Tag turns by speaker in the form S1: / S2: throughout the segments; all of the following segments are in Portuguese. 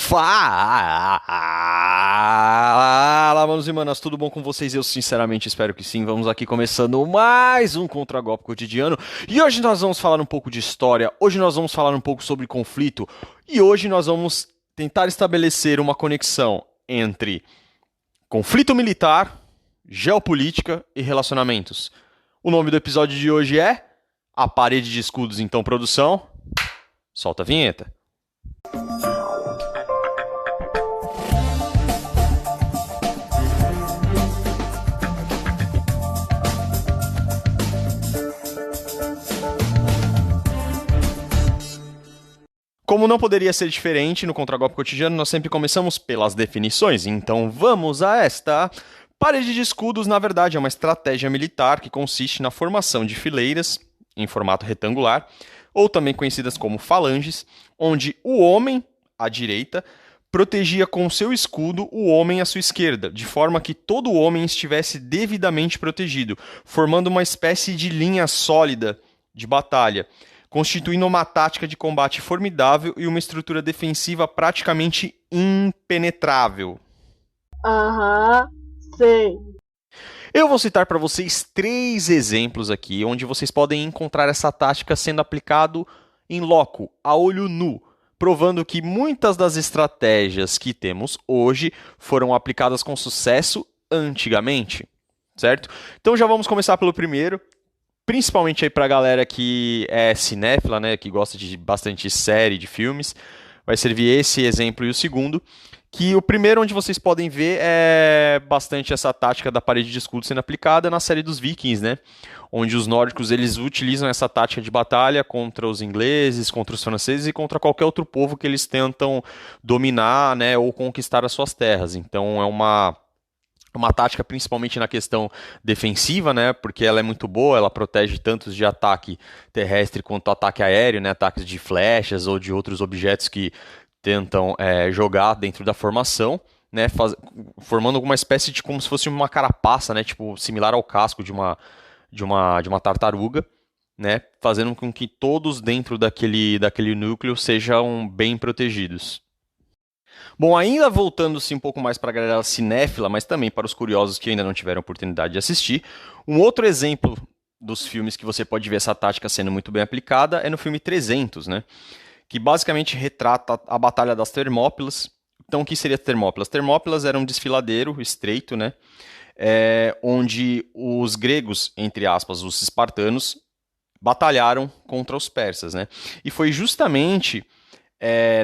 S1: Fala, manos e manas, tudo bom com vocês? Eu sinceramente espero que sim. Vamos aqui começando mais um Contragolpe Cotidiano. E hoje nós vamos falar um pouco de história, hoje nós vamos falar um pouco sobre conflito. E hoje nós vamos tentar estabelecer uma conexão entre conflito militar, geopolítica e relacionamentos. O nome do episódio de hoje é A Parede de Escudos. Então, produção, solta a vinheta. Como não poderia ser diferente no Contragolpe Cotidiano, nós sempre começamos pelas definições. Então vamos a esta. Parede de escudos, na verdade, é uma estratégia militar que consiste na formação de fileiras em formato retangular, ou também conhecidas como falanges, onde o homem, à direita, protegia com seu escudo o homem à sua esquerda, de forma que todo homem estivesse devidamente protegido, formando uma espécie de linha sólida de batalha, constituindo uma tática de combate formidável e uma estrutura defensiva praticamente impenetrável.
S2: Sei.
S1: Eu vou citar para vocês 3 exemplos aqui, onde vocês podem encontrar essa tática sendo aplicado em loco, a olho nu, provando que muitas das estratégias que temos hoje foram aplicadas com sucesso antigamente, certo? Então já vamos começar pelo primeiro. Principalmente aí pra galera que é cinéfila, né, que gosta de bastante série, de filmes, vai servir esse exemplo e o segundo, que o primeiro onde vocês podem ver é bastante essa tática da parede de escudo sendo aplicada na série dos Vikings, né, onde os nórdicos eles utilizam essa tática de batalha contra os ingleses, contra os franceses e contra qualquer outro povo que eles tentam dominar, né, ou conquistar as suas terras. Então é uma tática principalmente na questão defensiva, né, porque ela é muito boa, ela protege tanto de ataque terrestre quanto ataque aéreo, né, ataques de flechas ou de outros objetos que tentam jogar dentro da formação, né, formando alguma espécie de como se fosse uma carapaça, né, tipo similar ao casco de uma tartaruga, né, fazendo com que todos dentro daquele núcleo sejam bem protegidos. Bom, ainda voltando-se um pouco mais para a galera cinéfila, mas também para os curiosos que ainda não tiveram oportunidade de assistir, um outro exemplo dos filmes que você pode ver essa tática sendo muito bem aplicada é no filme 300, né? Que basicamente retrata a Batalha das Termópilas. Então, o que seria Termópilas? Termópilas era um desfiladeiro estreito, né? Onde os gregos, entre aspas, os espartanos, batalharam contra os persas, né? E foi justamente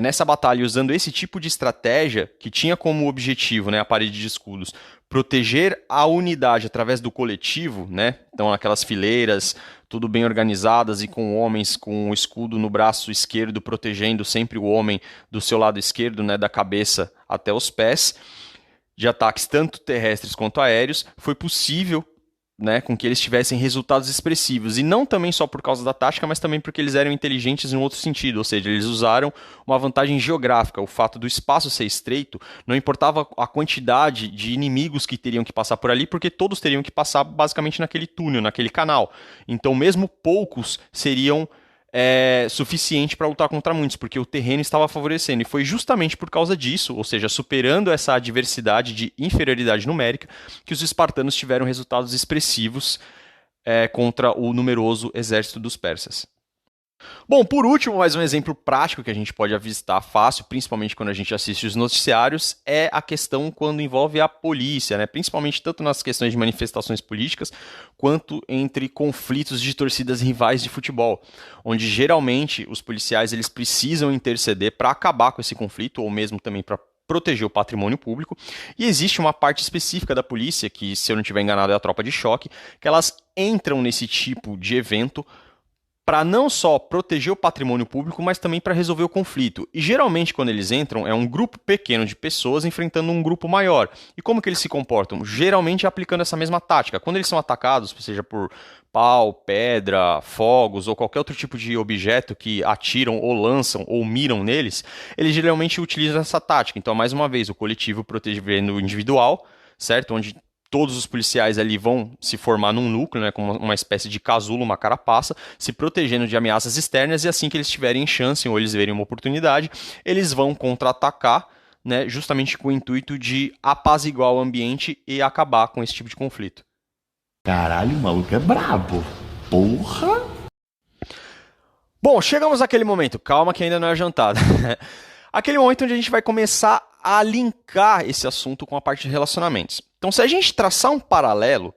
S1: nessa batalha, usando esse tipo de estratégia, que tinha como objetivo, né, a parede de escudos, proteger a unidade através do coletivo, né? Então aquelas fileiras, tudo bem organizadas e com homens com o escudo no braço esquerdo, protegendo sempre o homem do seu lado esquerdo, né, da cabeça até os pés, de ataques tanto terrestres quanto aéreos, foi possível, né, com que eles tivessem resultados expressivos. E não também só por causa da tática, mas também porque eles eram inteligentes em outro sentido. Ou seja, eles usaram uma vantagem geográfica. O fato do espaço ser estreito, não importava a quantidade de inimigos que teriam que passar por ali, porque todos teriam que passar basicamente naquele túnel, naquele canal. Então, mesmo poucos seriam suficiente para lutar contra muitos, porque o terreno estava favorecendo. E foi justamente por causa disso, ou seja, superando essa adversidade de inferioridade numérica, que os espartanos tiveram resultados expressivos contra o numeroso exército dos persas. Bom, por último, mais um exemplo prático que a gente pode avistar fácil, principalmente quando a gente assiste os noticiários, é a questão quando envolve a polícia, né? Principalmente tanto nas questões de manifestações políticas, quanto entre conflitos de torcidas rivais de futebol, onde geralmente os policiais eles precisam interceder para acabar com esse conflito, ou mesmo também para proteger o patrimônio público, e existe uma parte específica da polícia, que se eu não estiver enganado é a tropa de choque, que elas entram nesse tipo de evento para não só proteger o patrimônio público, mas também para resolver o conflito. E geralmente quando eles entram é um grupo pequeno de pessoas enfrentando um grupo maior. E como que eles se comportam? Geralmente aplicando essa mesma tática. Quando eles são atacados, seja por pau, pedra, fogos ou qualquer outro tipo de objeto que atiram ou lançam ou miram neles, eles geralmente utilizam essa tática. Então, mais uma vez, o coletivo protegendo o individual, certo? Onde todos os policiais ali vão se formar num núcleo, né, como uma espécie de casulo, uma carapaça, se protegendo de ameaças externas, e assim que eles tiverem chance ou eles verem uma oportunidade, eles vão contra-atacar, né, justamente com o intuito de apaziguar o ambiente e acabar com esse tipo de conflito.
S2: Caralho, o maluco é brabo. Porra!
S1: Bom, chegamos àquele momento, calma que ainda não é jantada. Aquele momento onde a gente vai começar a linkar esse assunto com a parte de relacionamentos. Então, se a gente traçar um paralelo,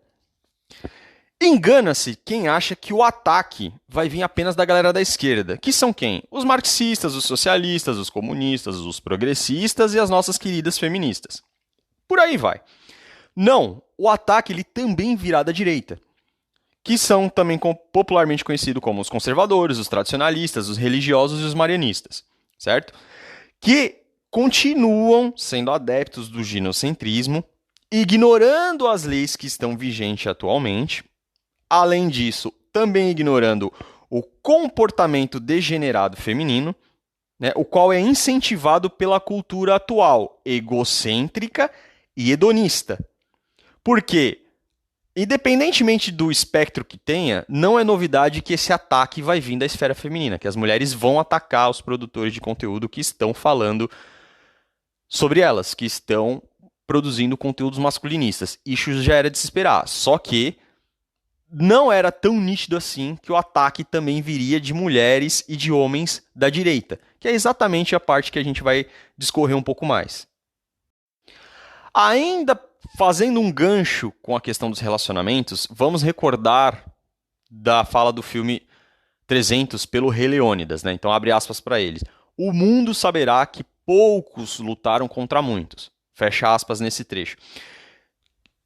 S1: engana-se quem acha que o ataque vai vir apenas da galera da esquerda, que são quem? Os marxistas, os socialistas, os comunistas, os progressistas e as nossas queridas feministas. Por aí vai. Não, o ataque ele também virá da direita, que são também popularmente conhecidos como os conservadores, os tradicionalistas, os religiosos e os marianistas, certo? Que continuam sendo adeptos do ginocentrismo, ignorando as leis que estão vigentes atualmente. Além disso, também ignorando o comportamento degenerado feminino, né, o qual é incentivado pela cultura atual, egocêntrica e hedonista. Porque, independentemente do espectro que tenha, não é novidade que esse ataque vai vir da esfera feminina, que as mulheres vão atacar os produtores de conteúdo que estão falando sobre elas, que estão produzindo conteúdos masculinistas. Isso já era de se esperar, só que não era tão nítido assim que o ataque também viria de mulheres e de homens da direita, que é exatamente a parte que a gente vai discorrer um pouco mais. Ainda fazendo um gancho com a questão dos relacionamentos, vamos recordar da fala do filme 300 pelo Rei Leônidas, né? Então abre aspas para eles. O mundo saberá que poucos lutaram contra muitos. Fecha aspas nesse trecho.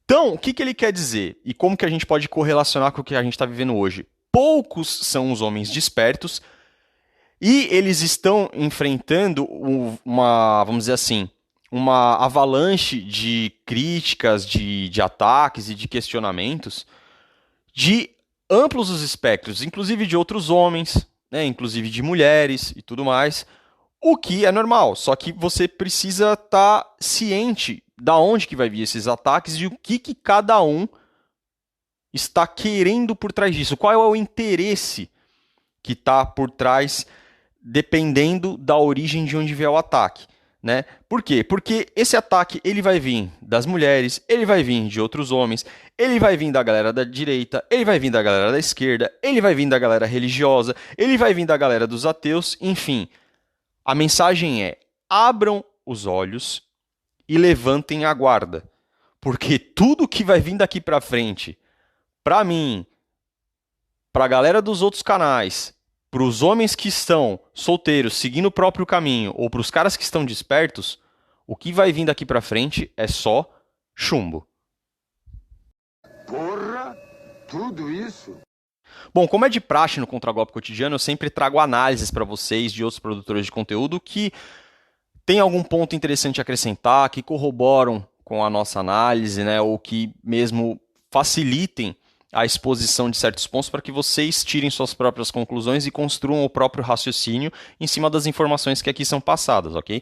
S1: Então, o que ele quer dizer? E como que a gente pode correlacionar com o que a gente está vivendo hoje? Poucos são os homens despertos e eles estão enfrentando vamos dizer assim, uma avalanche de críticas, de ataques e de questionamentos de amplos os espectros, inclusive de outros homens, né, inclusive de mulheres e tudo mais, o que é normal, só que você precisa estar ciente da onde que vai vir esses ataques e o que cada um está querendo por trás disso, qual é o interesse que está por trás, dependendo da origem de onde vier o ataque. Né? Por quê? Porque esse ataque ele vai vir das mulheres, ele vai vir de outros homens, ele vai vir da galera da direita, ele vai vir da galera da esquerda, ele vai vir da galera religiosa, ele vai vir da galera dos ateus, enfim. A mensagem é: abram os olhos e levantem a guarda, porque tudo que vai vir daqui para frente, para mim, para a galera dos outros canais, para os homens que estão solteiros, seguindo o próprio caminho, ou para os caras que estão despertos, o que vai vir daqui para frente é só chumbo.
S3: Porra, tudo isso?
S1: Bom, como é de praxe no Contragolpe Cotidiano, eu sempre trago análises para vocês de outros produtores de conteúdo que tem algum ponto interessante a acrescentar, que corroboram com a nossa análise, né, ou que mesmo facilitem a exposição de certos pontos para que vocês tirem suas próprias conclusões e construam o próprio raciocínio em cima das informações que aqui são passadas, ok?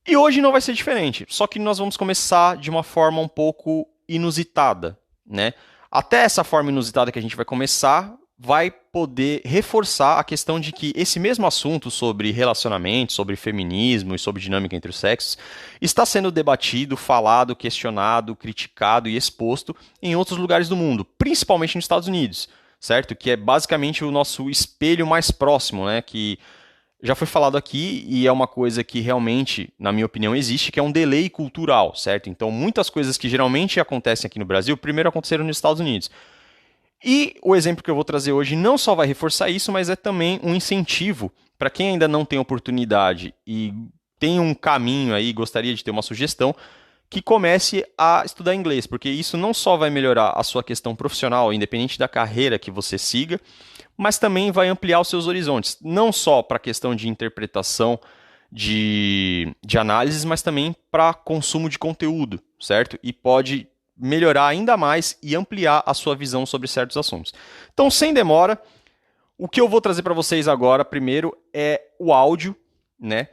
S1: E hoje não vai ser diferente, só que nós vamos começar de uma forma um pouco inusitada, né? Até essa forma inusitada que a gente vai começar vai poder reforçar a questão de que esse mesmo assunto sobre relacionamento, sobre feminismo e sobre dinâmica entre os sexos está sendo debatido, falado, questionado, criticado e exposto em outros lugares do mundo, principalmente nos Estados Unidos, certo? Que é basicamente o nosso espelho mais próximo, né? Que já foi falado aqui e é uma coisa que realmente, na minha opinião, existe, que é um delay cultural, certo? Então, muitas coisas que geralmente acontecem aqui no Brasil, primeiro aconteceram nos Estados Unidos. E o exemplo que eu vou trazer hoje não só vai reforçar isso, mas é também um incentivo para quem ainda não tem oportunidade e tem um caminho aí, gostaria de ter uma sugestão, que comece a estudar inglês, porque isso não só vai melhorar a sua questão profissional, independente da carreira que você siga, mas também vai ampliar os seus horizontes, não só para a questão de interpretação de análises, mas também para consumo de conteúdo, certo? E pode melhorar ainda mais e ampliar a sua visão sobre certos assuntos. Então, sem demora, o que eu vou trazer para vocês agora, primeiro, é o áudio, né?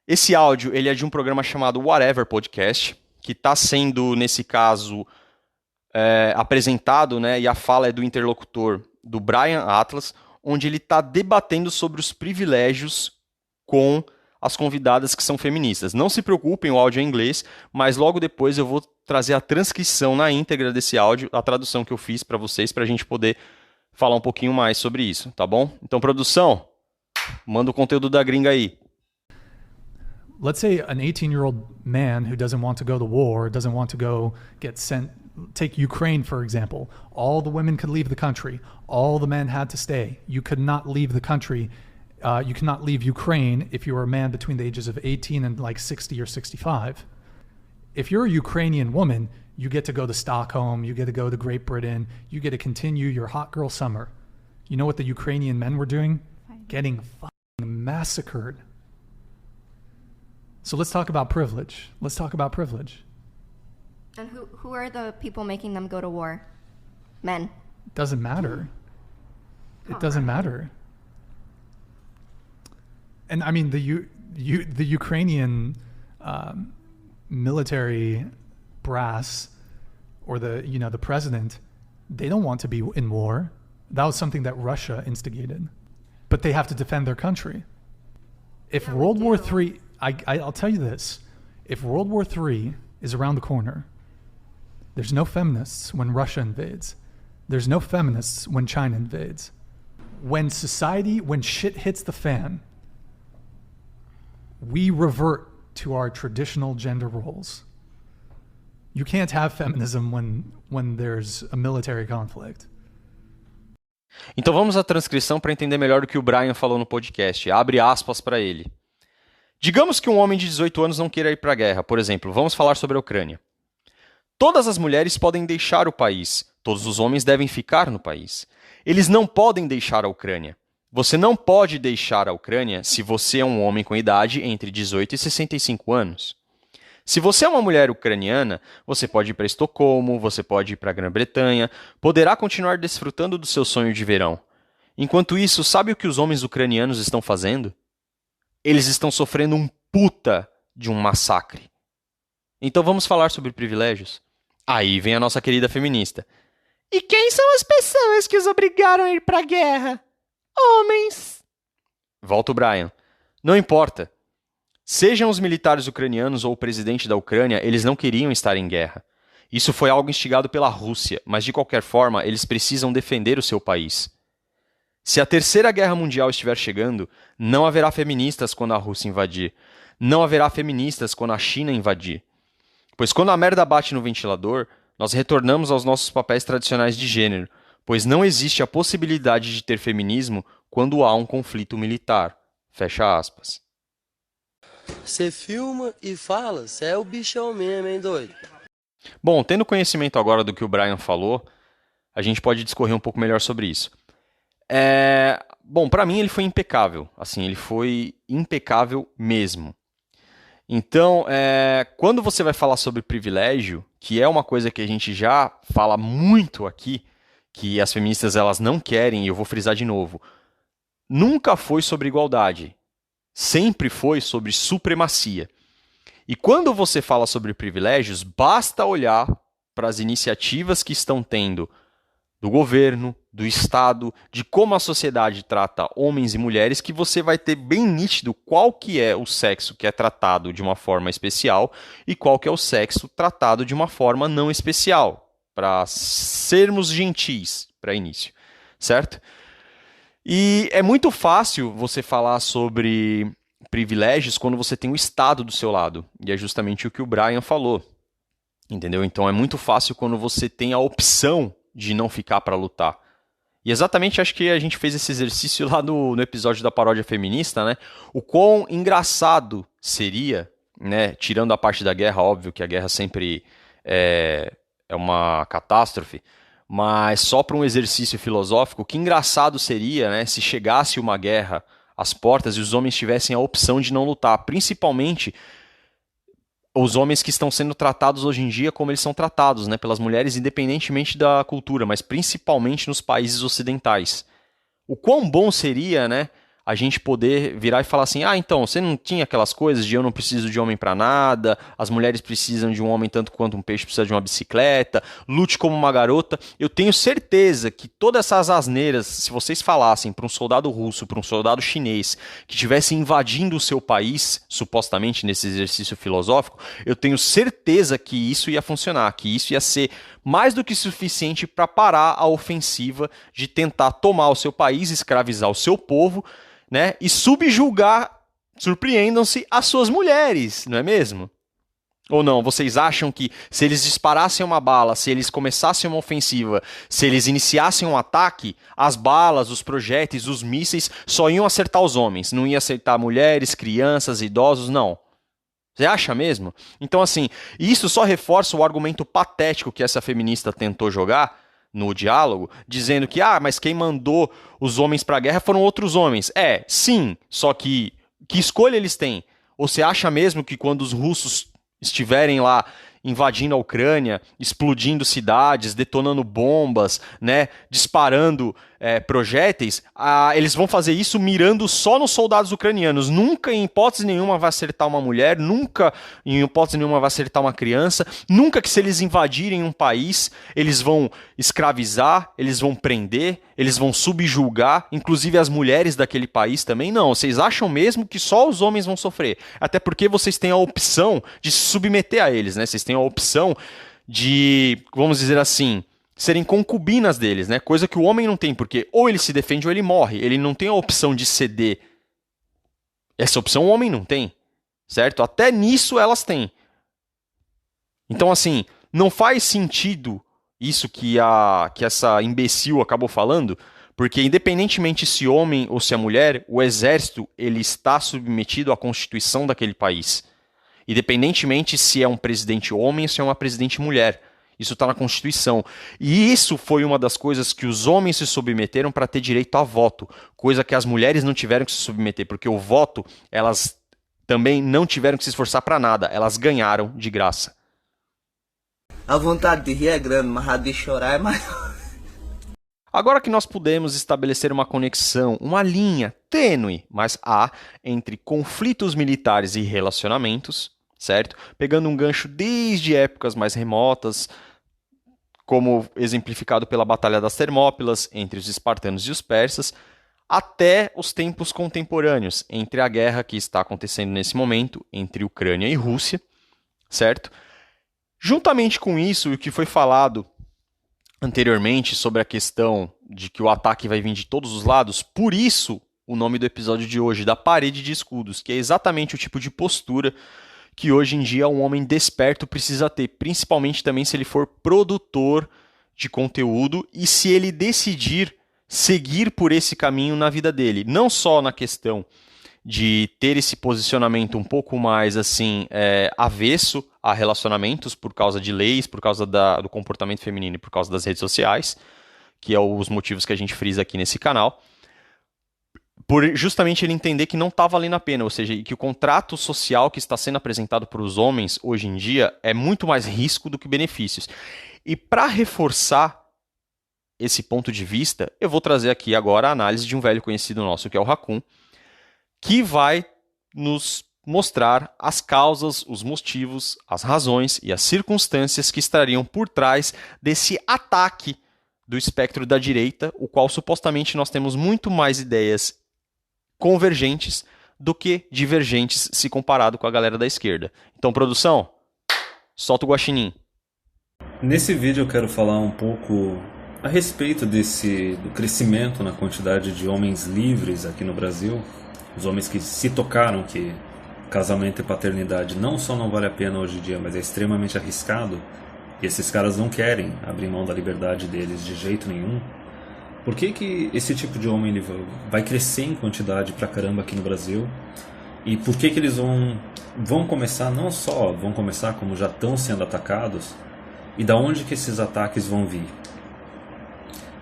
S1: Esse áudio ele é de um programa chamado Whatever Podcast, que está sendo, nesse caso, apresentado, né? E a fala é do interlocutor do Brian Atlas, onde ele está debatendo sobre os privilégios com as convidadas que são feministas. Não se preocupem, o áudio é em inglês, mas logo depois eu vou trazer a transcrição na íntegra desse áudio, a tradução que eu fiz para vocês, para a gente poder falar um pouquinho mais sobre isso, tá bom? Então, produção, manda o conteúdo da gringa aí.
S4: Let's say an 18-year-old man who doesn't want to go to war, doesn't want to go get sent, take Ukraine, for example. All the women could leave the country. All the men had to stay. You could not leave the country. You cannot leave Ukraine if you were a man between the ages of 18 and like 60 or 65. If you're a Ukrainian woman, you get to go to Stockholm, you get to go to Great Britain, you get to continue your hot girl summer. You know what the Ukrainian men were doing? Getting fucking massacred. So let's talk about privilege. Let's talk about privilege.
S5: And who are the people making them go to war? Men.
S4: Doesn't matter. It doesn't matter. And I mean, the Ukrainian military brass or the president, they don't want to be in war. That was something that Russia instigated. But they have to defend their country. If World War III, I'll tell you this, if World War III is around the corner, there's no feminists when Russia invades. There's no feminists when China invades. When shit hits the fan, we revert to our traditional gender roles. You can't have feminism when there's a military conflict.
S1: Então vamos à transcrição para entender melhor o que o Brian falou no podcast. Abre aspas para ele. Digamos que um homem de 18 anos não queira ir para a guerra. Por exemplo, vamos falar sobre a Ucrânia. Todas as mulheres podem deixar o país. Todos os homens devem ficar no país. Eles não podem deixar a Ucrânia. Você não pode deixar a Ucrânia se você é um homem com idade entre 18 e 65 anos. Se você é uma mulher ucraniana, você pode ir para Estocolmo, você pode ir para a Grã-Bretanha, poderá continuar desfrutando do seu sonho de verão. Enquanto isso, sabe o que os homens ucranianos estão fazendo? Eles estão sofrendo um puta de um massacre. Então vamos falar sobre privilégios? Aí vem a nossa querida feminista. E quem são as pessoas que os obrigaram a ir para a guerra? Homens. Volta o Brian. Não importa. Sejam os militares ucranianos ou o presidente da Ucrânia, eles não queriam estar em guerra. Isso foi algo instigado pela Rússia, mas de qualquer forma, eles precisam defender o seu país. Se a Terceira Guerra Mundial estiver chegando, não haverá feministas quando a Rússia invadir. Não haverá feministas quando a China invadir. Pois quando a merda bate no ventilador, nós retornamos aos nossos papéis tradicionais de gênero, pois não existe a possibilidade de ter feminismo quando há um conflito militar. Fecha aspas.
S6: Você filma e fala, você é o bichão mesmo, hein, doido?
S1: Bom, tendo conhecimento agora do que o Brian falou, a gente pode discorrer um pouco melhor sobre isso. Bom, para mim ele foi impecável. Assim, ele foi impecável mesmo. Então, quando você vai falar sobre privilégio, que é uma coisa que a gente já fala muito aqui, que as feministas elas não querem, e eu vou frisar de novo, nunca foi sobre igualdade. Sempre foi sobre supremacia. E quando você fala sobre privilégios, basta olhar para as iniciativas que estão tendo do governo, do Estado, de como a sociedade trata homens e mulheres, que você vai ter bem nítido qual que é o sexo que é tratado de uma forma especial e qual que é o sexo tratado de uma forma não especial, para sermos gentis para início, certo? E é muito fácil você falar sobre privilégios quando você tem o Estado do seu lado. E é justamente o que o Brian falou. Entendeu? Então é muito fácil quando você tem a opção de não ficar para lutar. E exatamente acho que a gente fez esse exercício lá no episódio da paródia feminista, né? O quão engraçado seria, né? Tirando a parte da guerra, óbvio que a guerra sempre é uma catástrofe. Mas só para um exercício filosófico, que engraçado seria, né, se chegasse uma guerra às portas e os homens tivessem a opção de não lutar, principalmente os homens que estão sendo tratados hoje em dia como eles são tratados, né, pelas mulheres, independentemente da cultura, mas principalmente nos países ocidentais. O quão bom seria, né, a gente poder virar e falar assim, então, você não tinha aquelas coisas de eu não preciso de homem pra nada, as mulheres precisam de um homem tanto quanto um peixe precisa de uma bicicleta, lute como uma garota. Eu tenho certeza que todas essas asneiras, se vocês falassem para um soldado russo, para um soldado chinês, que estivesse invadindo o seu país, supostamente nesse exercício filosófico, eu tenho certeza que isso ia funcionar, que isso ia ser mais do que suficiente para parar a ofensiva de tentar tomar o seu país, escravizar o seu povo, né, e subjugar, surpreendam-se, as suas mulheres, não é mesmo? Ou não? Vocês acham que se eles disparassem uma bala, se eles começassem uma ofensiva, se eles iniciassem um ataque, as balas, os projéteis, os mísseis só iam acertar os homens, não iam acertar mulheres, crianças, idosos, não? Você acha mesmo? Então, assim, isso só reforça o argumento patético que essa feminista tentou jogar no diálogo, dizendo que, mas quem mandou os homens para a guerra foram outros homens. Sim, só que escolha eles têm? Ou você acha mesmo que quando os russos estiverem lá invadindo a Ucrânia, explodindo cidades, detonando bombas, né, disparando projéteis, eles vão fazer isso mirando só nos soldados ucranianos. Nunca, em hipótese nenhuma, vai acertar uma mulher, nunca, em hipótese nenhuma, vai acertar uma criança, nunca que se eles invadirem um país, eles vão escravizar, eles vão prender, eles vão subjugar, inclusive as mulheres daquele país também. Não, vocês acham mesmo que só os homens vão sofrer? Até porque vocês têm a opção de se submeter a eles, né? Vocês têm a opção de, vamos dizer assim, serem concubinas deles, né? Coisa que o homem não tem, porque ou ele se defende ou ele morre. Ele não tem a opção de ceder. Essa opção o homem não tem, certo? Até nisso elas têm. Então, assim, não faz sentido isso que essa imbecil acabou falando, porque independentemente se homem ou se é mulher, o exército ele está submetido à constituição daquele país. Independentemente se é um presidente homem ou se é uma presidente mulher. Isso está na Constituição. E isso foi uma das coisas que os homens se submeteram para ter direito a voto. Coisa que as mulheres não tiveram que se submeter, porque o voto, elas também não tiveram que se esforçar para nada. Elas ganharam de graça.
S7: A vontade de rir é grande, mas a de chorar é maior.
S1: Agora que nós pudemos estabelecer uma conexão, uma linha tênue, mas entre conflitos militares e relacionamentos, certo? Pegando um gancho desde épocas mais remotas, como exemplificado pela Batalha das Termópilas, entre os espartanos e os persas, até os tempos contemporâneos, entre a guerra que está acontecendo nesse momento, entre Ucrânia e Rússia, certo? Juntamente com isso, o que foi falado anteriormente sobre a questão de que o ataque vai vir de todos os lados, por isso o nome do episódio de hoje, da parede de escudos, que é exatamente o tipo de postura que hoje em dia um homem desperto precisa ter, principalmente também se ele for produtor de conteúdo e se ele decidir seguir por esse caminho na vida dele. Não só na questão de ter esse posicionamento um pouco mais assim avesso a relacionamentos por causa de leis, por causa do comportamento feminino e por causa das redes sociais, que é os motivos que a gente frisa aqui nesse canal, por justamente ele entender que não está valendo a pena, ou seja, que o contrato social que está sendo apresentado para os homens hoje em dia é muito mais risco do que benefícios. E para reforçar esse ponto de vista, eu vou trazer aqui agora a análise de um velho conhecido nosso, que é o Raccoon, que vai nos mostrar as causas, os motivos, as razões e as circunstâncias que estariam por trás desse ataque do espectro da direita, o qual supostamente nós temos muito mais ideias convergentes do que divergentes se comparado com a galera da esquerda. Então, produção, solta o guaxinim.
S8: Nesse vídeo eu quero falar um pouco a respeito do crescimento na quantidade de homens livres aqui no Brasil, os homens que se tocaram que casamento e paternidade não só não vale a pena hoje em dia, mas é extremamente arriscado, e esses caras não querem abrir mão da liberdade deles de jeito nenhum. Por que esse tipo de homem ele vai crescer em quantidade pra caramba aqui no Brasil? E por que eles vão começar, não só vão começar como já estão sendo atacados, e da onde que esses ataques vão vir?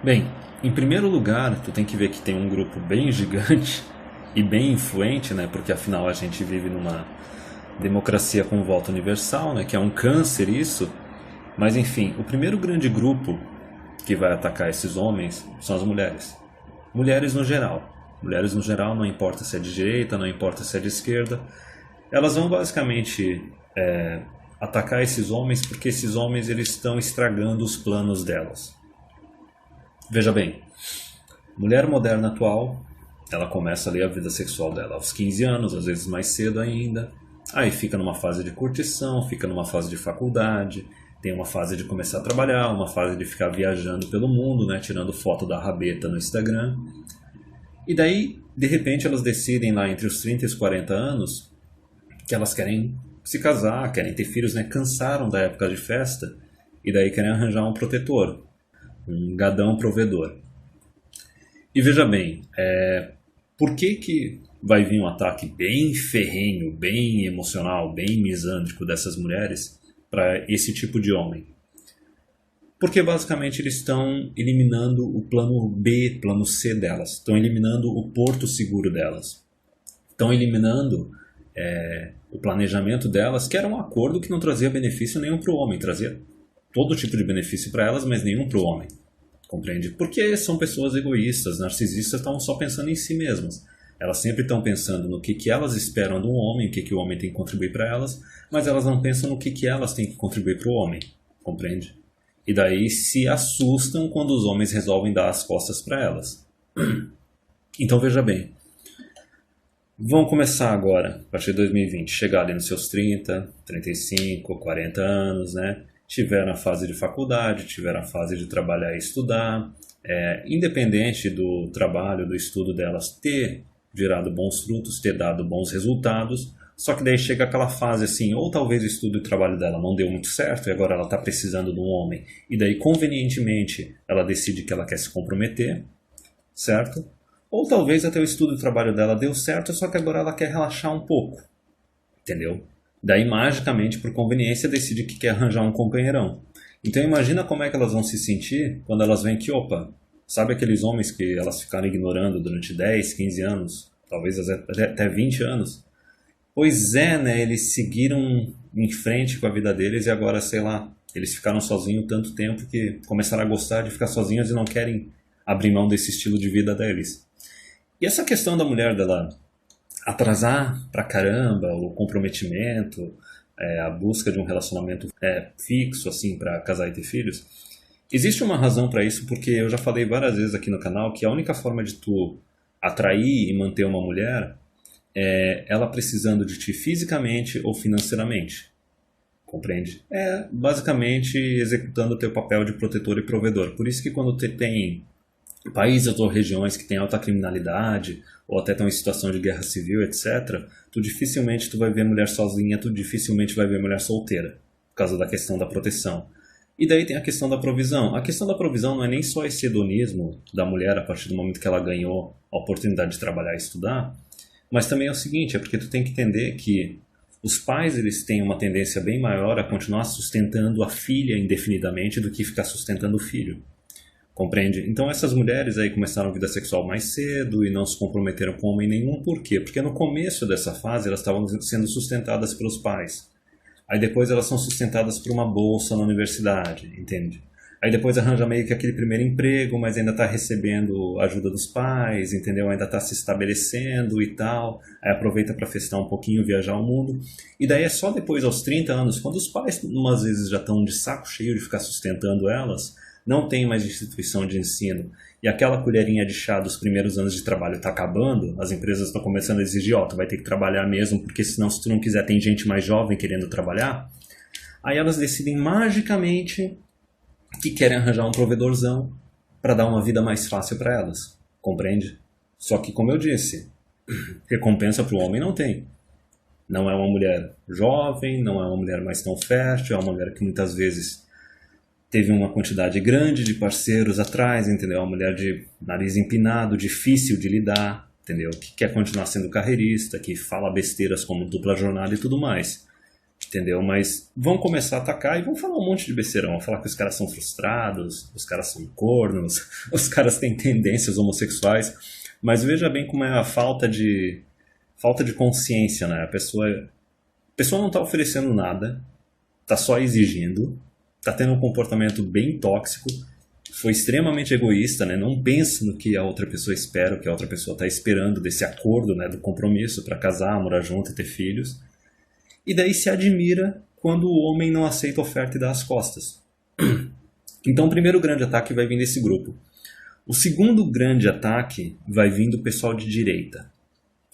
S8: Bem, em primeiro lugar, tu tem que ver que tem um grupo bem gigante e bem influente, né? Porque afinal a gente vive numa democracia com voto universal, né? Que é um câncer isso. Mas enfim, o primeiro grande grupo que vai atacar esses homens são as mulheres. Mulheres no geral. mulheres no geral, não importa se é de direita, não importa se é de esquerda, elas vão basicamente atacar esses homens porque esses homens eles estão estragando os planos delas. Veja bem, mulher moderna atual, ela começa ali a vida sexual dela aos 15 anos, às vezes mais cedo ainda, aí fica numa fase de curtição, fica numa fase de faculdade, tem uma fase de começar a trabalhar, uma fase de ficar viajando pelo mundo, né, tirando foto da rabeta no Instagram. E daí, de repente, elas decidem lá entre os 30 e os 40 anos que elas querem se casar, querem ter filhos, né, cansaram da época de festa e daí querem arranjar um protetor, um gadão provedor. E veja bem, por que vai vir um ataque bem ferrenho, bem emocional, bem misândrico dessas mulheres para esse tipo de homem? Porque basicamente eles estão eliminando o plano B, plano C delas, estão eliminando o porto seguro delas, estão eliminando o planejamento delas, que era um acordo que não trazia benefício nenhum para o homem, trazia todo tipo de benefício para elas, mas nenhum para o homem. Compreende? Porque são pessoas egoístas, narcisistas, estão só pensando em si mesmas. Elas sempre estão pensando no que elas esperam do homem, o que o homem tem que contribuir para elas, mas elas não pensam no que elas têm que contribuir para o homem. Compreende? E daí se assustam quando os homens resolvem dar as costas para elas. Então veja bem, vão começar agora, a partir de 2020, chegar ali nos seus 30, 35, 40 anos, né? Tiveram a fase de faculdade, tiveram a fase de trabalhar e estudar, independente do trabalho, do estudo delas ter gerado bons frutos, ter dado bons resultados, só que daí chega aquela fase assim, ou talvez o estudo e o trabalho dela não deu muito certo e agora ela está precisando de um homem, e daí convenientemente ela decide que ela quer se comprometer, certo? Ou talvez até o estudo e o trabalho dela deu certo, só que agora ela quer relaxar um pouco, entendeu? Daí, magicamente, por conveniência, decide que quer arranjar um companheirão. Então, imagina como é que elas vão se sentir quando elas veem que, opa, sabe aqueles homens que elas ficaram ignorando durante 10, 15 anos, talvez até 20 anos? Pois né, eles seguiram em frente com a vida deles e agora, sei lá, eles ficaram sozinhos tanto tempo que começaram a gostar de ficar sozinhos e não querem abrir mão desse estilo de vida deles. E essa questão da mulher dela atrasar pra caramba o comprometimento, a busca de um relacionamento fixo assim para casar e ter filhos, existe uma razão para isso, porque eu já falei várias vezes aqui no canal que a única forma de tu atrair e manter uma mulher é ela precisando de ti fisicamente ou financeiramente, compreende? Basicamente executando o teu papel de protetor e provedor. Por isso que quando tu tem países ou regiões que têm alta criminalidade ou até estão em situação de guerra civil, etc., dificilmente tu vai ver mulher sozinha, tu dificilmente vai ver mulher solteira, por causa da questão da proteção. E daí tem a questão da provisão. A questão da provisão não é nem só esse hedonismo da mulher a partir do momento que ela ganhou a oportunidade de trabalhar e estudar, mas também é o seguinte, é porque tu tem que entender que os pais eles têm uma tendência bem maior a continuar sustentando a filha indefinidamente do que ficar sustentando o filho. Compreende? Então essas mulheres aí começaram a vida sexual mais cedo e não se comprometeram com homem nenhum. Por quê? Porque no começo dessa fase elas estavam sendo sustentadas pelos pais. Aí depois elas são sustentadas por uma bolsa na universidade, entende? Aí depois arranja meio que aquele primeiro emprego, mas ainda está recebendo ajuda dos pais, entendeu? Ainda está se estabelecendo e tal. Aí aproveita para festar um pouquinho, viajar o mundo. E daí é só depois, aos 30 anos, quando os pais umas vezes já estão de saco cheio de ficar sustentando elas, não tem mais instituição de ensino, e aquela colherinha de chá dos primeiros anos de trabalho está acabando, as empresas estão começando a exigir, tu vai ter que trabalhar mesmo, porque senão se tu não quiser tem gente mais jovem querendo trabalhar. Aí elas decidem magicamente que querem arranjar um provedorzão para dar uma vida mais fácil para elas, compreende? Só que, como eu disse, recompensa para o homem não tem. Não é uma mulher jovem, não é uma mulher mais tão fértil, é uma mulher que muitas vezes teve uma quantidade grande de parceiros atrás, entendeu? Uma mulher de nariz empinado, difícil de lidar, entendeu? Que quer continuar sendo carreirista, que fala besteiras como dupla jornada e tudo mais, entendeu? Mas vão começar a atacar e vão falar um monte de besteirão, vão falar que os caras são frustrados, os caras são cornos, os caras têm tendências homossexuais, mas veja bem como é a falta de consciência, né? A pessoa não está oferecendo nada, está só exigindo, está tendo um comportamento bem tóxico foi extremamente egoísta, né? Não pensa no que a outra pessoa espera, o que a outra pessoa está esperando desse acordo, né? Do compromisso para casar, morar junto e ter filhos. E daí se admira quando o homem não aceita a oferta e dá as costas. Então o primeiro grande ataque vai vir desse grupo. O segundo grande ataque vai vir do pessoal de direita,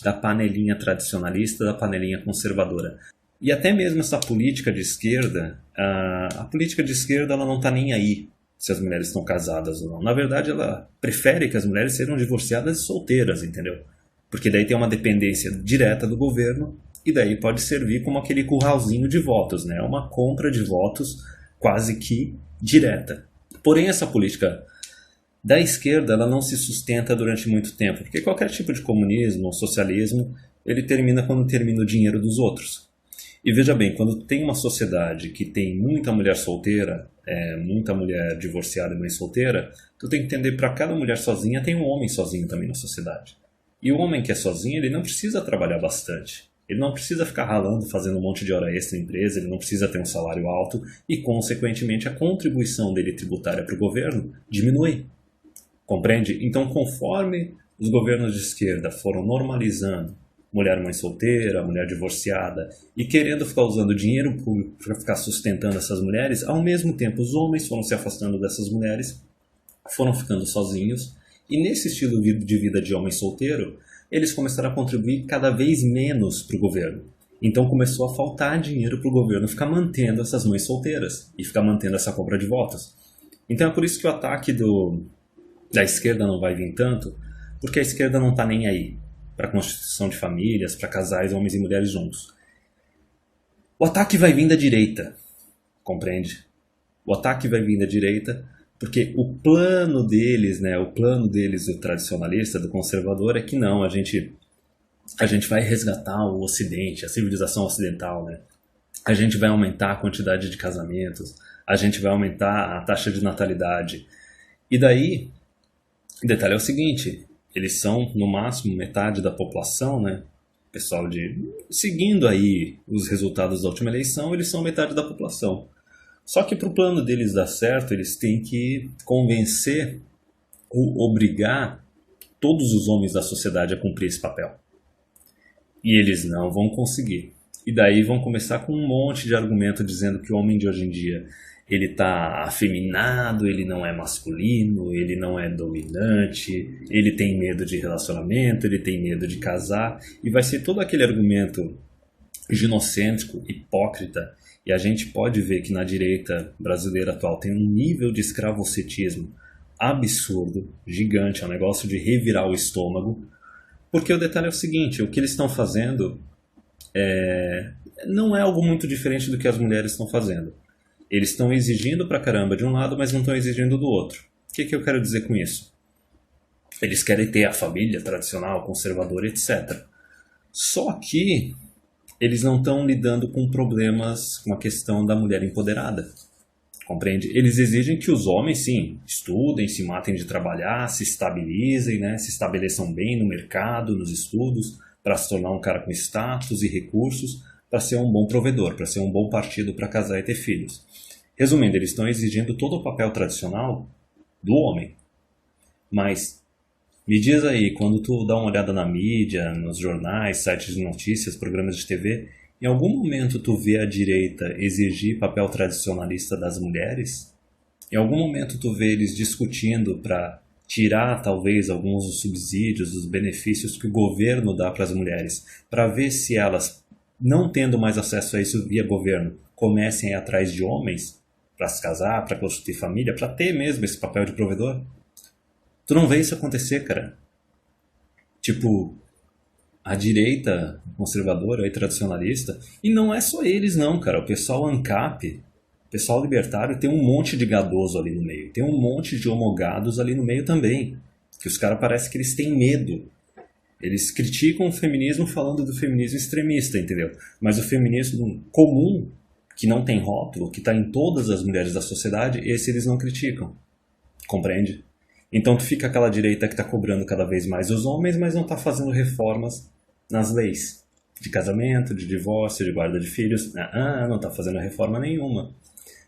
S8: da panelinha tradicionalista, da panelinha conservadora. E até mesmo essa política de esquerda, a política de esquerda ela não está nem aí se as mulheres estão casadas ou não. Na verdade, ela prefere que as mulheres sejam divorciadas e solteiras, entendeu? Porque daí tem uma dependência direta do governo e daí pode servir como aquele curralzinho de votos, né? Uma compra de votos quase que direta. Porém, essa política da esquerda ela não se sustenta durante muito tempo, porque qualquer tipo de comunismo ou socialismo ele termina quando termina o dinheiro dos outros. E veja bem, quando tem uma sociedade que tem muita mulher solteira, muita mulher divorciada e mãe solteira, tu tem que entender que para cada mulher sozinha tem um homem sozinho também na sociedade. E o homem que é sozinho, ele não precisa trabalhar bastante. Ele não precisa ficar ralando, fazendo um monte de hora extra na empresa, ele não precisa ter um salário alto e, consequentemente, a contribuição dele tributária para o governo diminui. Compreende? Então, conforme os governos de esquerda foram normalizando mulher mãe solteira, mulher divorciada e querendo ficar usando dinheiro público para ficar sustentando essas mulheres, ao mesmo tempo os homens foram se afastando dessas mulheres, foram ficando sozinhos e nesse estilo de vida de homem solteiro, eles começaram a contribuir cada vez menos para o governo. Então começou a faltar dinheiro para o governo ficar mantendo essas mães solteiras e ficar mantendo essa compra de votos. Então é por isso que o ataque da esquerda não vai vir tanto, porque a esquerda não está nem aí para a constituição de famílias, para casais, homens e mulheres juntos. O ataque vai vir da direita, compreende? O ataque vai vir da direita porque o plano deles, né, o plano deles do tradicionalista, do conservador, é que não, a gente vai resgatar o Ocidente, a civilização ocidental, né? A gente vai aumentar a quantidade de casamentos, a gente vai aumentar a taxa de natalidade. E daí, o detalhe é o seguinte, eles são, no máximo, metade da população, né? Pessoal seguindo aí os resultados da última eleição, eles são metade da população. Só que para o plano deles dar certo, eles têm que convencer ou obrigar todos os homens da sociedade a cumprir esse papel. E eles não vão conseguir. E daí vão começar com um monte de argumento dizendo que o homem de hoje em dia ele está afeminado, ele não é masculino, ele não é dominante, ele tem medo de relacionamento, ele tem medo de casar. E vai ser todo aquele argumento ginocêntrico, hipócrita. E a gente pode ver que na direita brasileira atual tem um nível de escravocetismo absurdo, gigante, é um negócio de revirar o estômago. Porque o detalhe é o seguinte, o que eles estão fazendo não é algo muito diferente do que as mulheres estão fazendo. Eles estão exigindo pra caramba de um lado, mas não estão exigindo do outro. O que eu quero dizer com isso? Eles querem ter a família tradicional, conservadora, etc. Só que eles não estão lidando com problemas, com a questão da mulher empoderada. Compreende? Eles exigem que os homens, sim, estudem, se matem de trabalhar, se estabilizem, né? Se estabeleçam bem no mercado, nos estudos, para se tornar um cara com status e recursos, para ser um bom provedor, para ser um bom partido para casar e ter filhos. Resumindo, eles estão exigindo todo o papel tradicional do homem. Mas me diz aí, quando tu dá uma olhada na mídia, nos jornais, sites de notícias, programas de TV, em algum momento tu vê a direita exigir papel tradicionalista das mulheres? Em algum momento tu vê eles discutindo para tirar talvez alguns dos subsídios, dos benefícios que o governo dá para as mulheres, para ver se elas, não tendo mais acesso a isso via governo, comecem a ir atrás de homens para se casar, para constituir família, para ter mesmo esse papel de provedor? Tu não vê isso acontecer, cara. Tipo, a direita conservadora e tradicionalista, e não é só eles não, cara. O pessoal ANCAP, o pessoal libertário, tem um monte de gadoso ali no meio. Tem um monte de homogados ali no meio também. Que os caras parecem que eles têm medo. Eles criticam o feminismo falando do feminismo extremista, entendeu? Mas o feminismo comum, que não tem rótulo, que está em todas as mulheres da sociedade, esse eles não criticam. Compreende? Então tu fica aquela direita que está cobrando cada vez mais os homens, mas não está fazendo reformas nas leis de casamento, de divórcio, de guarda de filhos. Não está fazendo reforma nenhuma.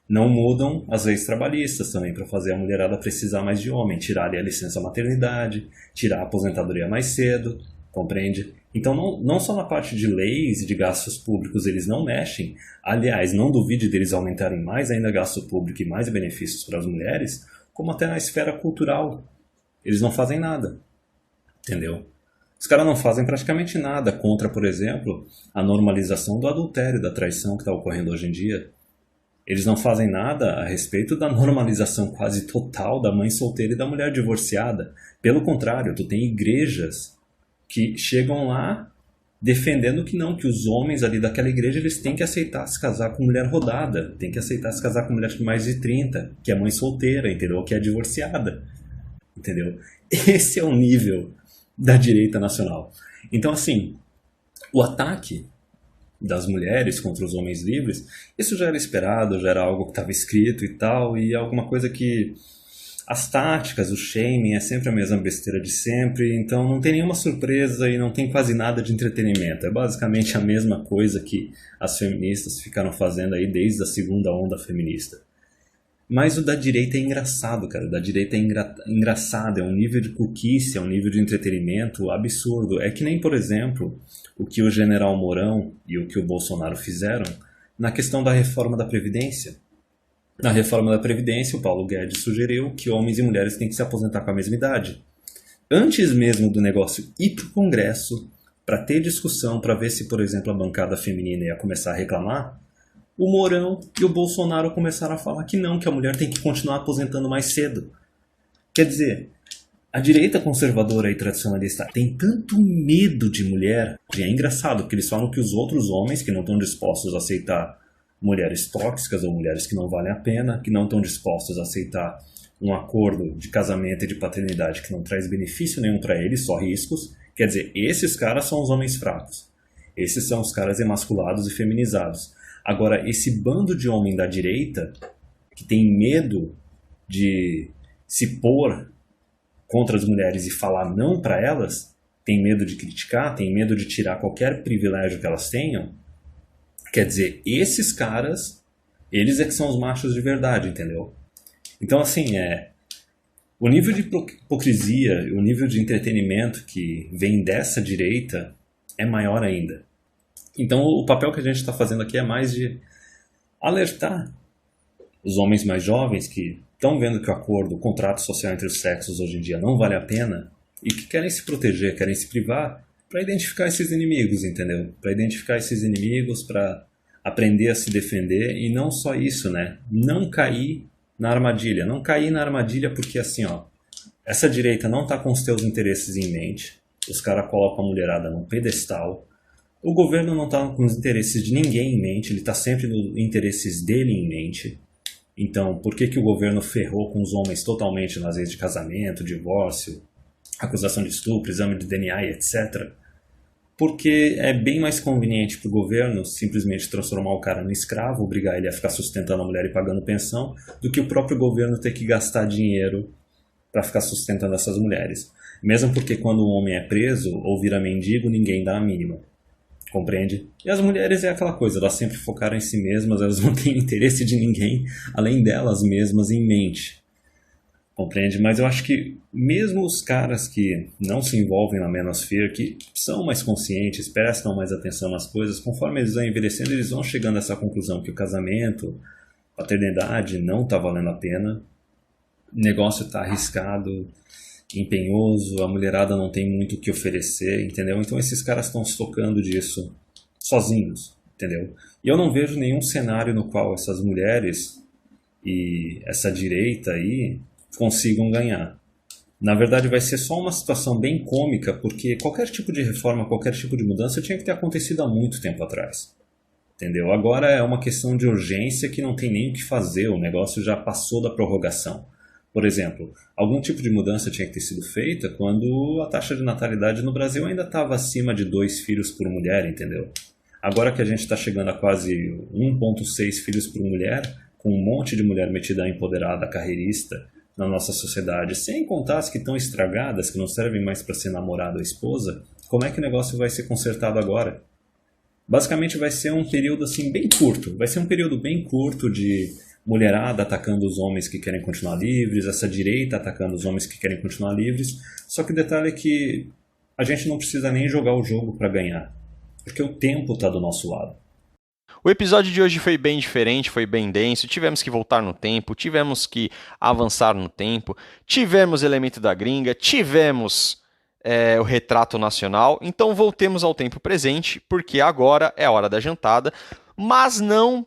S8: Não mudam as leis trabalhistas também para fazer a mulherada precisar mais de homem, tirar ali a licença maternidade, tirar a aposentadoria mais cedo, compreende? Então não só na parte de leis e de gastos públicos eles não mexem, aliás, não duvide deles aumentarem mais ainda gasto público e mais benefícios para as mulheres, como até na esfera cultural. Eles não fazem nada, entendeu? Os caras não fazem praticamente nada contra, por exemplo, a normalização do adultério, da traição que está ocorrendo hoje em dia. Eles não fazem nada a respeito da normalização quase total da mãe solteira e da mulher divorciada. Pelo contrário, tu tem igrejas que chegam lá defendendo que não, que os homens ali daquela igreja eles têm que aceitar se casar com mulher rodada, têm que aceitar se casar com mulher de mais de 30, que é mãe solteira, entendeu? Que é divorciada, entendeu? Esse é o nível da direita nacional. Então, assim, o ataque das mulheres contra os homens livres, isso já era esperado, já era algo que estava escrito e tal, e é alguma coisa que as táticas, o shaming é sempre a mesma besteira de sempre, então não tem nenhuma surpresa e não tem quase nada de entretenimento. É basicamente a mesma coisa que as feministas ficaram fazendo aí desde a segunda onda feminista. Mas o da direita é engraçado, cara. O da direita é engraçado, é um nível de cuquice, é um nível de entretenimento absurdo. É que nem, por exemplo, o que o general Mourão e o que o Bolsonaro fizeram na questão da reforma da Previdência. Na reforma da Previdência, o Paulo Guedes sugeriu que homens e mulheres têm que se aposentar com a mesma idade. Antes mesmo do negócio ir para o Congresso, para ter discussão, para ver se, por exemplo, a bancada feminina ia começar a reclamar, o Mourão e o Bolsonaro começaram a falar que não, que a mulher tem que continuar aposentando mais cedo. Quer dizer, a direita conservadora e tradicionalista tem tanto medo de mulher, e é engraçado, porque eles falam que os outros homens que não estão dispostos a aceitar mulheres tóxicas ou mulheres que não valem a pena, que não estão dispostos a aceitar um acordo de casamento e de paternidade que não traz benefício nenhum para eles, só riscos. Quer dizer, esses caras são os homens fracos. Esses são os caras emasculados e feminizados. Agora, esse bando de homem da direita, que tem medo de se pôr contra as mulheres e falar não para elas, tem medo de criticar, tem medo de tirar qualquer privilégio que elas tenham, quer dizer, esses caras, eles é que são os machos de verdade, entendeu? Então, assim, o nível de hipocrisia, o nível de entretenimento que vem dessa direita é maior ainda. Então, o papel que a gente está fazendo aqui é mais de alertar os homens mais jovens que estão vendo que o contrato social entre os sexos hoje em dia não vale a pena e que querem se proteger, querem se privar, para identificar esses inimigos, entendeu? Para identificar esses inimigos, para aprender a se defender e não só isso, né? Não cair na armadilha. Não cair na armadilha porque, assim, ó, essa direita não está com os teus interesses em mente, os caras colocam a mulherada num pedestal. O governo não está com os interesses de ninguém em mente, ele está sempre nos interesses dele em mente. Então, por que o governo ferrou com os homens totalmente nas leis de casamento, divórcio, acusação de estupro, exame de DNA e etc.? Porque é bem mais conveniente para o governo simplesmente transformar o cara no escravo, obrigar ele a ficar sustentando a mulher e pagando pensão, do que o próprio governo ter que gastar dinheiro para ficar sustentando essas mulheres. Mesmo porque quando um homem é preso ou vira mendigo, ninguém dá a mínima. Compreende? E as mulheres é aquela coisa, elas sempre focaram em si mesmas, elas não têm interesse de ninguém além delas mesmas em mente. Compreende? Mas eu acho que mesmo os caras que não se envolvem na manosphere, que são mais conscientes, prestam mais atenção nas coisas, conforme eles vão envelhecendo, eles vão chegando a essa conclusão que o casamento, paternidade não está valendo a pena, o negócio está arriscado, empenhoso, a mulherada não tem muito o que oferecer, entendeu? Então esses caras estão se tocando disso sozinhos, entendeu? E eu não vejo nenhum cenário no qual essas mulheres e essa direita aí consigam ganhar. Na verdade vai ser só uma situação bem cômica, porque qualquer tipo de reforma, qualquer tipo de mudança tinha que ter acontecido há muito tempo atrás, entendeu? Agora é uma questão de urgência que não tem nem o que fazer, o negócio já passou da prorrogação. Por exemplo, algum tipo de mudança tinha que ter sido feita quando a taxa de natalidade no Brasil ainda estava acima de 2 filhos por mulher, entendeu? Agora que a gente está chegando a quase 1,6 filhos por mulher, com um monte de mulher metida empoderada, carreirista na nossa sociedade, sem contar as que estão estragadas, que não servem mais para ser namorada ou esposa, como é que o negócio vai ser consertado agora? Basicamente vai ser um período assim bem curto, vai ser um período bem curto de mulherada atacando os homens que querem continuar livres, essa direita atacando os homens que querem continuar livres. Só que o detalhe é que a gente não precisa nem jogar o jogo para ganhar, porque o tempo está do nosso lado.
S1: O episódio de hoje foi bem diferente, foi bem denso, tivemos que voltar no tempo, tivemos que avançar no tempo, tivemos elemento da gringa, tivemos o retrato nacional, então voltemos ao tempo presente, porque agora é a hora da jantada, mas não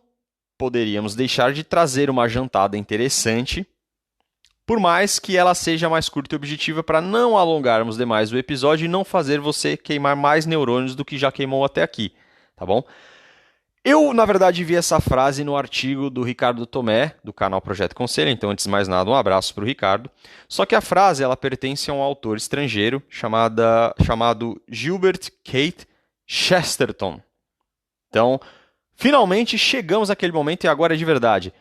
S1: poderíamos deixar de trazer uma jantada interessante, por mais que ela seja mais curta e objetiva para não alongarmos demais o episódio e não fazer você queimar mais neurônios do que já queimou até aqui, tá bom? Eu, na verdade, vi essa frase no artigo do Ricardo Tomé, do canal Projeto Conselho, então, antes de mais nada, um abraço para o Ricardo. Só que a frase ela pertence a um autor estrangeiro chamado Gilbert Keith Chesterton. Então, finalmente chegamos àquele momento e agora é de verdade.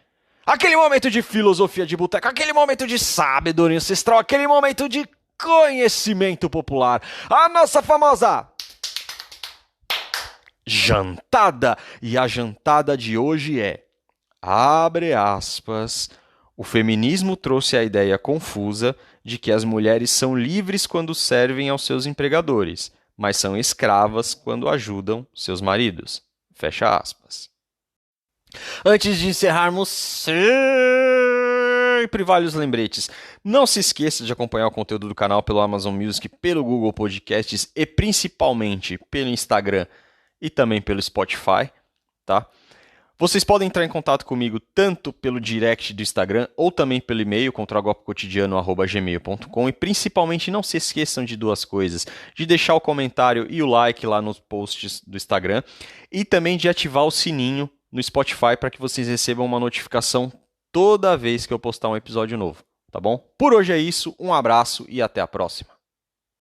S1: Aquele momento de filosofia de boteco, aquele momento de sabedoria ancestral, aquele momento de conhecimento popular. A nossa famosa jantada. E a jantada de hoje é, abre aspas, o feminismo trouxe a ideia confusa de que as mulheres são livres quando servem aos seus empregadores, mas são escravas quando ajudam seus maridos. Fecha aspas. Antes de encerrarmos, sempre vários lembretes. Não se esqueça de acompanhar o conteúdo do canal pelo Amazon Music, pelo Google Podcasts e principalmente pelo Instagram e também pelo Spotify, tá? Vocês podem entrar em contato comigo tanto pelo direct do Instagram ou também pelo e-mail controlgolpecotidiano@gmail.com e principalmente não se esqueçam de duas coisas, de deixar o comentário e o like lá nos posts do Instagram e também de ativar o sininho no Spotify para que vocês recebam uma notificação toda vez que eu postar um episódio novo, tá bom? Por hoje é isso, um abraço e até a próxima.